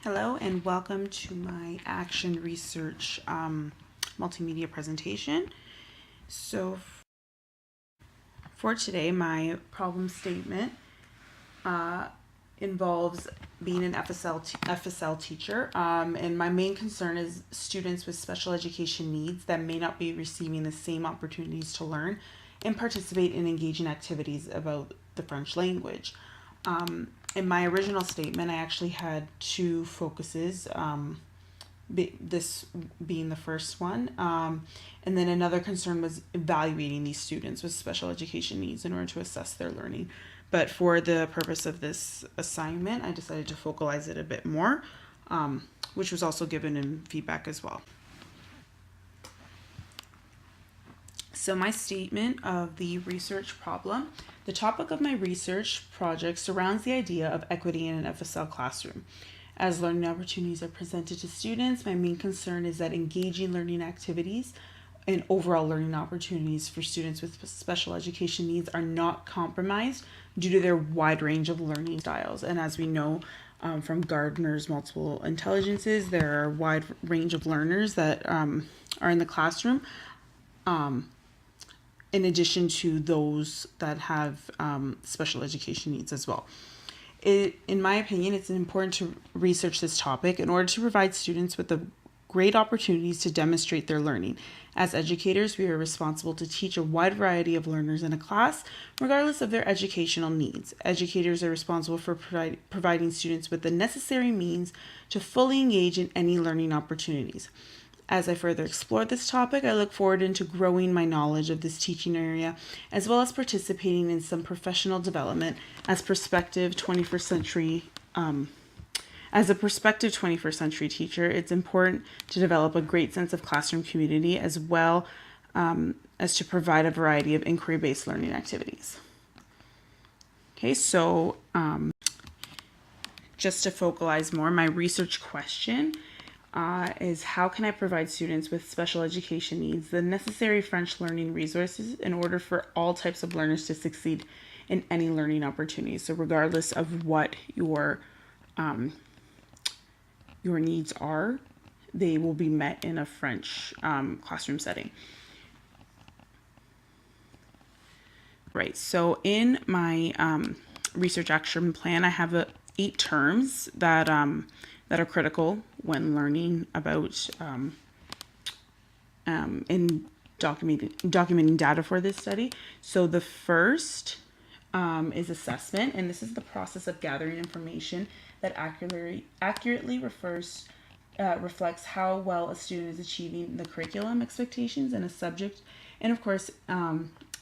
Hello and welcome to my action research multimedia presentation. So for today, my problem statement involves being an FSL teacher, and my main concern is students with special education needs that may not be receiving the same opportunities to learn and participate in engaging activities about the French language. In my original statement, I actually had two focuses, this being the first one. And then another concern was evaluating these students with special education needs in order to assess their learning. But for the purpose of this assignment, I decided to focalize it a bit more, which was also given in feedback as well. So my statement of the research problem. The topic of my research project surrounds the idea of equity in an FSL classroom. As learning opportunities are presented to students, my main concern is that engaging learning activities and overall learning opportunities for students with special education needs are not compromised due to their wide range of learning styles. And as we know from Gardner's multiple intelligences, there are a wide range of learners that are in the classroom. In addition to those that have special education needs as well. In my opinion, it's important to research this topic in order to provide students with the great opportunities to demonstrate their learning. As educators, we are responsible to teach a wide variety of learners in a class, regardless of their educational needs. Educators are responsible for providing students with the necessary means to fully engage in any learning opportunities. As I further explore this topic, I look forward into growing my knowledge of this teaching area, as well as participating in some professional development as a prospective 21st century teacher. It's important to develop a great sense of classroom community, as well as to provide a variety of inquiry-based learning activities. Okay, so just to focalize more, my research question is how can I provide students with special education needs the necessary French learning resources in order for all types of learners to succeed in any learning opportunities. So regardless of what your needs are, they will be met in a French classroom setting. Right, so in my research action plan, I have 8 terms that are critical when learning about and documenting data for this study. So the first is assessment, and this is the process of gathering information that accurately reflects how well a student is achieving the curriculum expectations in a subject, and of course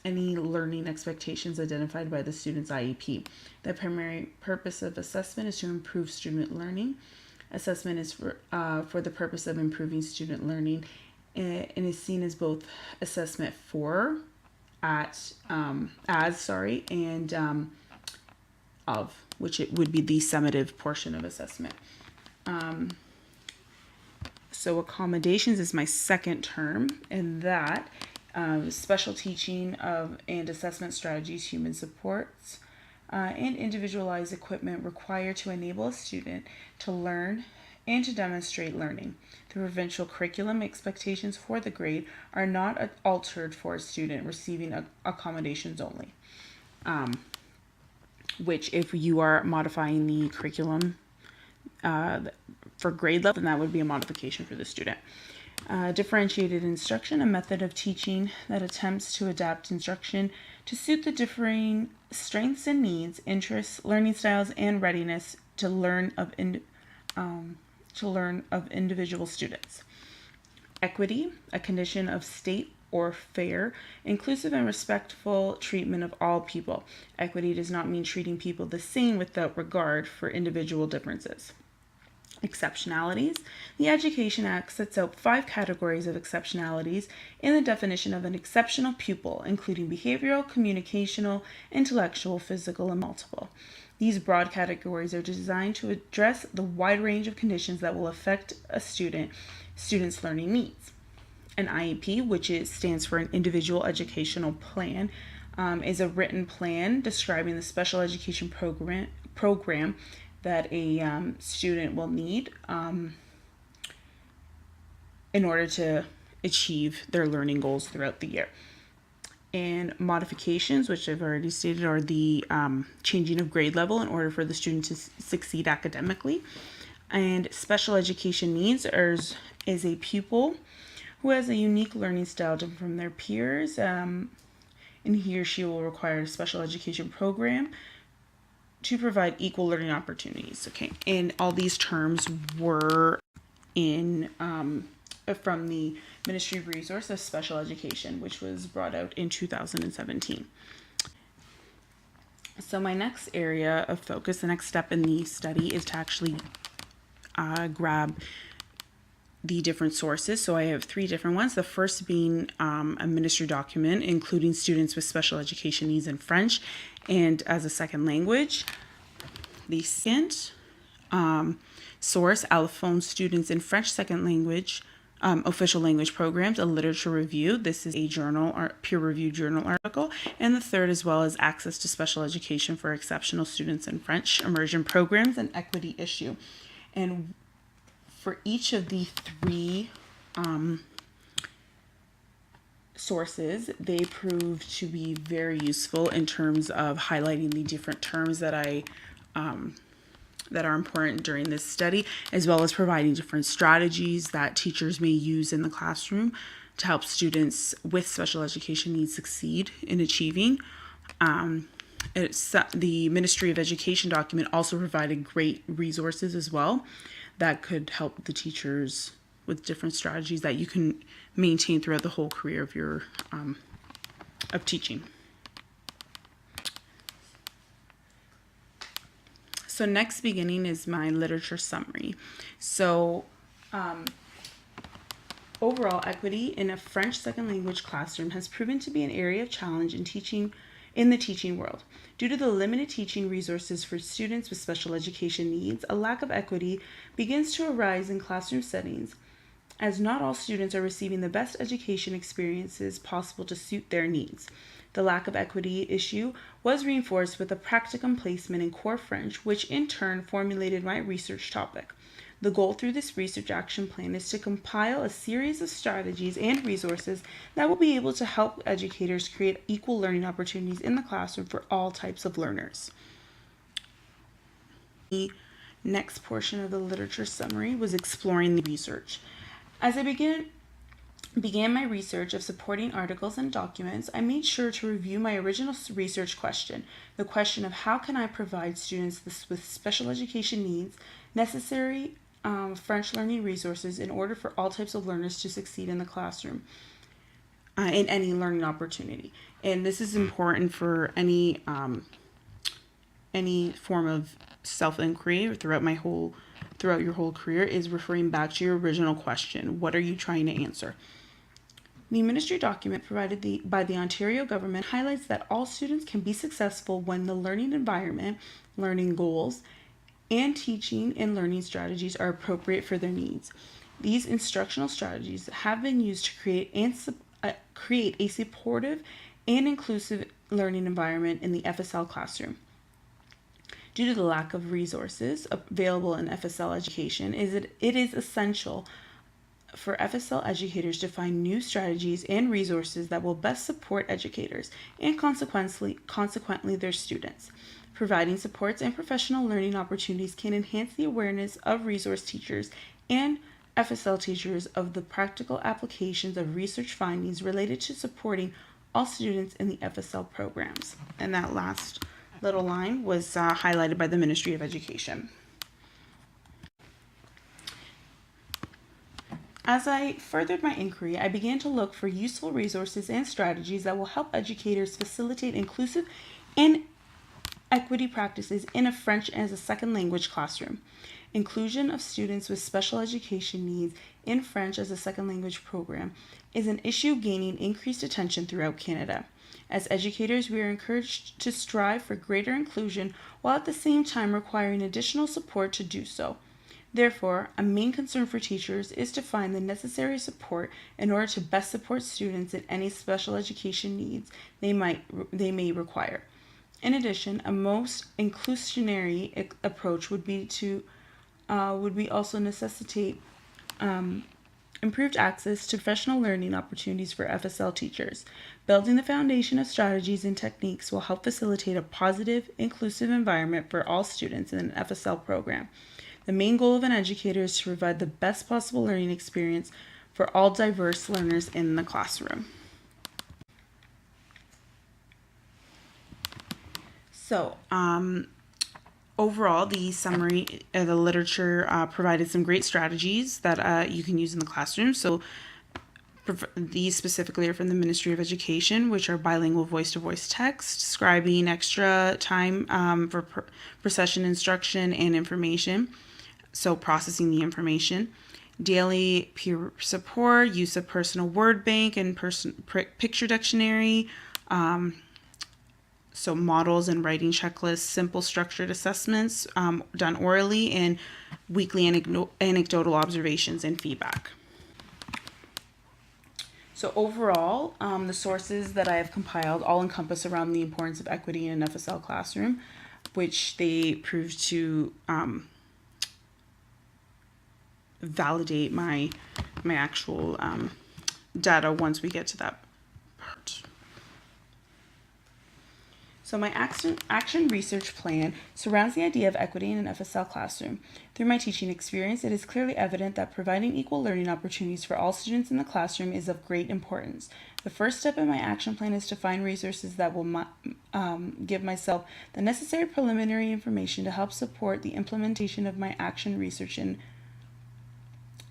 any learning expectations identified by the student's IEP. The primary purpose of assessment is to improve student learning. Assessment is for the purpose of improving student learning, and is seen as both assessment and of, which it would be the summative portion of assessment. So accommodations is my second term, and that special teaching of and assessment strategies, human supports, and individualized equipment required to enable a student to learn and to demonstrate learning. The provincial curriculum expectations for the grade are not altered for a student receiving accommodations only, which if you are modifying the curriculum for grade level, then that would be a modification for the student. Differentiated instruction, a method of teaching that attempts to adapt instruction to suit the differing strengths and needs, interests, learning styles, and readiness to learn of individual students. Equity, a condition of state or fair, inclusive and respectful treatment of all people. Equity does not mean treating people the same without regard for individual differences. Exceptionalities. The Education Act sets out 5 categories of exceptionalities in the definition of an exceptional pupil, including behavioral, communicational, intellectual, physical, and multiple. These broad categories are designed to address the wide range of conditions that will affect a student's learning needs. An IEP, which stands for an Individual Educational Plan, is a written plan describing the special education program that a student will need in order to achieve their learning goals throughout the year. And modifications, which I've already stated, are the changing of grade level in order for the student to succeed academically. And special education needs is a pupil who has a unique learning style different from their peers, and he or she will require a special education program to provide equal learning opportunities. Okay, and all these terms were in from the Ministry of Resource of Special Education, which was brought out in 2017. So my next area of focus, the next step in the study, is to actually grab the different sources. So I have 3 different ones. The first being a ministry document including students with special education needs in French and as a second language. The second source, allophone students in French second language, official language programs, a literature review. This is a journal or peer-reviewed journal article. And the third, as well as access to special education for exceptional students in French, immersion programs, and equity issue. And for each of the 3 sources, they proved to be very useful in terms of highlighting the different terms that that are important during this study, as well as providing different strategies that teachers may use in the classroom to help students with special education needs succeed in achieving. The Ministry of Education document also provided great resources as well that could help the teachers with different strategies that you can maintain throughout the whole career of your of teaching. So next beginning is my literature summary. So overall, equity in a French second language classroom has proven to be an area of challenge in the teaching world. Due to the limited teaching resources for students with special education needs, a lack of equity begins to arise in classroom settings, as not all students are receiving the best education experiences possible to suit their needs. The lack of equity issue was reinforced with a practicum placement in core French, which in turn formulated my research topic. The goal through this research action plan is to compile a series of strategies and resources that will be able to help educators create equal learning opportunities in the classroom for all types of learners. The next portion of the literature summary was exploring the research. As I began my research of supporting articles and documents, I made sure to review my original research question, the question of how can I provide students with special education needs necessary French learning resources in order for all types of learners to succeed in the classroom in any learning opportunity. And this is important for any form of self-inquiry throughout your whole career, is referring back to your original question. What are you trying to answer? The ministry document provided by the Ontario government highlights that all students can be successful when the learning environment, learning goals, and teaching and learning strategies are appropriate for their needs. These instructional strategies have been used to create a supportive and inclusive learning environment in the FSL classroom. Due to the lack of resources available in FSL education, it is essential for FSL educators to find new strategies and resources that will best support educators and consequently their students. Providing supports and professional learning opportunities can enhance the awareness of resource teachers and FSL teachers of the practical applications of research findings related to supporting all students in the FSL programs. And that last little line was highlighted by the Ministry of Education. As I furthered my inquiry, I began to look for useful resources and strategies that will help educators facilitate inclusive and equity practices in a French as a second language classroom. Inclusion of students with special education needs in French as a second language program is an issue gaining increased attention throughout Canada. As educators, we are encouraged to strive for greater inclusion while at the same time requiring additional support to do so. Therefore, a main concern for teachers is to find the necessary support in order to best support students in any special education needs they may require. In addition, a most inclusionary approach would be also necessitate improved access to professional learning opportunities for FSL teachers. Building the foundation of strategies and techniques will help facilitate a positive, inclusive environment for all students in an FSL program. The main goal of an educator is to provide the best possible learning experience for all diverse learners in the classroom. So, overall, the summary of the literature provided some great strategies that you can use in the classroom. So these specifically are from the Ministry of Education, which are bilingual voice-to-voice text, scribing extra time for session instruction and information, so processing the information, daily peer support, use of personal word bank and picture dictionary, so models and writing checklists, simple structured assessments done orally, and weekly anecdotal observations and feedback. So overall, the sources that I have compiled all encompass around the importance of equity in an FSL classroom, which they prove to validate my actual data once we get to that part. So my action research plan surrounds the idea of equity in an FSL classroom. Through my teaching experience, it is clearly evident that providing equal learning opportunities for all students in the classroom is of great importance. The first step in my action plan is to find resources that will give myself the necessary preliminary information to help support the implementation of my action research in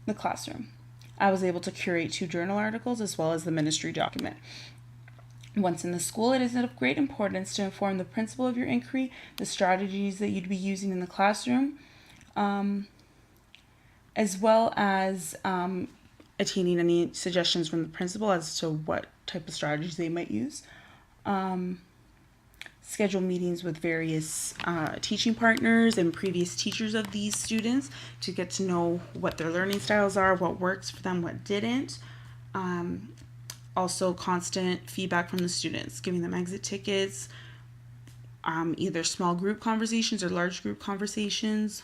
the classroom. I was able to curate 2 journal articles as well as the ministry document. Once in the school, it is of great importance to inform the principal of your inquiry, the strategies that you'd be using in the classroom, as well as attaining any suggestions from the principal as to what type of strategies they might use. Schedule meetings with various teaching partners and previous teachers of these students to get to know what their learning styles are, what works for them, what didn't. Also constant feedback from the students, giving them exit tickets, either small group conversations or large group conversations,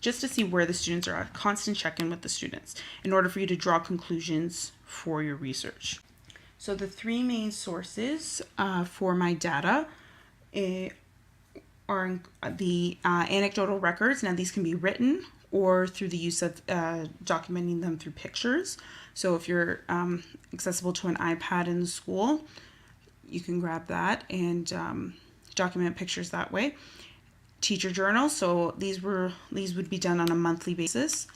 just to see where the students are at. Constant check-in with the students in order for you to draw conclusions for your research. So the 3 main sources for my data are the anecdotal records. Now these can be written or through the use of documenting them through pictures. So if you're accessible to an iPad in the school, you can grab that and document pictures that way. Teacher journals, so these would be done on a monthly basis.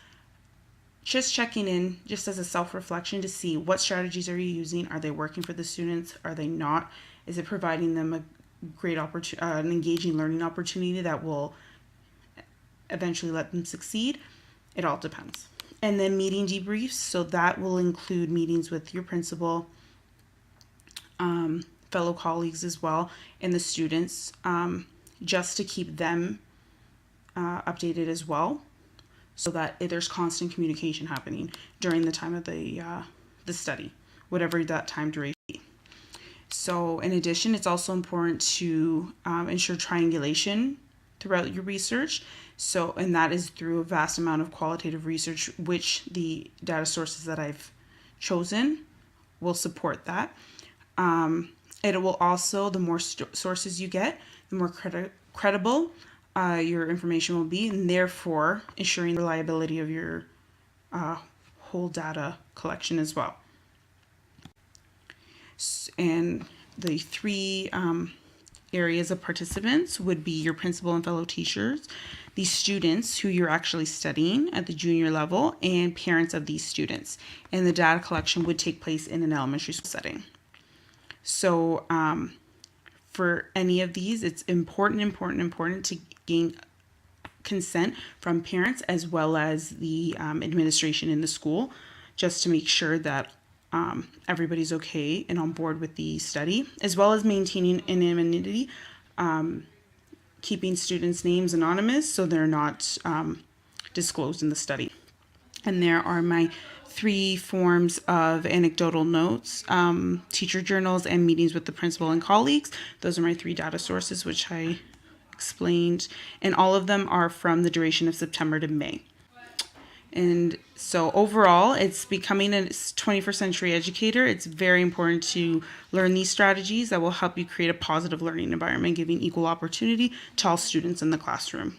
Just checking in, just as a self-reflection to see what strategies are you using. Are they working for the students? Are they not? Is it providing them a great an engaging learning opportunity that will eventually let them succeed? It all depends. And then meeting debriefs, so that will include meetings with your principal, fellow colleagues as well, and the students, just to keep them updated as well, so that there's constant communication happening during the time of the study, whatever that time duration be. So in addition, it's also important to ensure triangulation throughout your research. So, and that is through a vast amount of qualitative research, which the data sources that I've chosen will support that. It will also, the more sources you get, the more credible your information will be, and therefore ensuring the reliability of your whole data collection as well. And the 3 areas of participants would be your principal and fellow teachers, the students who you're actually studying at the junior level, and parents of these students. And the data collection would take place in an elementary school setting. So for any of these, it's important to gain consent from parents as well as the administration in the school, just to make sure that everybody's okay and on board with the study, as well as maintaining anonymity, keeping students' names anonymous so they're not disclosed in the study. And there are my 3 forms of anecdotal notes, teacher journals, and meetings with the principal and colleagues. Those are my 3 data sources, which I explained. And all of them are from the duration of September to May. And so overall, it's becoming a 21st century educator. It's very important to learn these strategies that will help you create a positive learning environment, giving equal opportunity to all students in the classroom.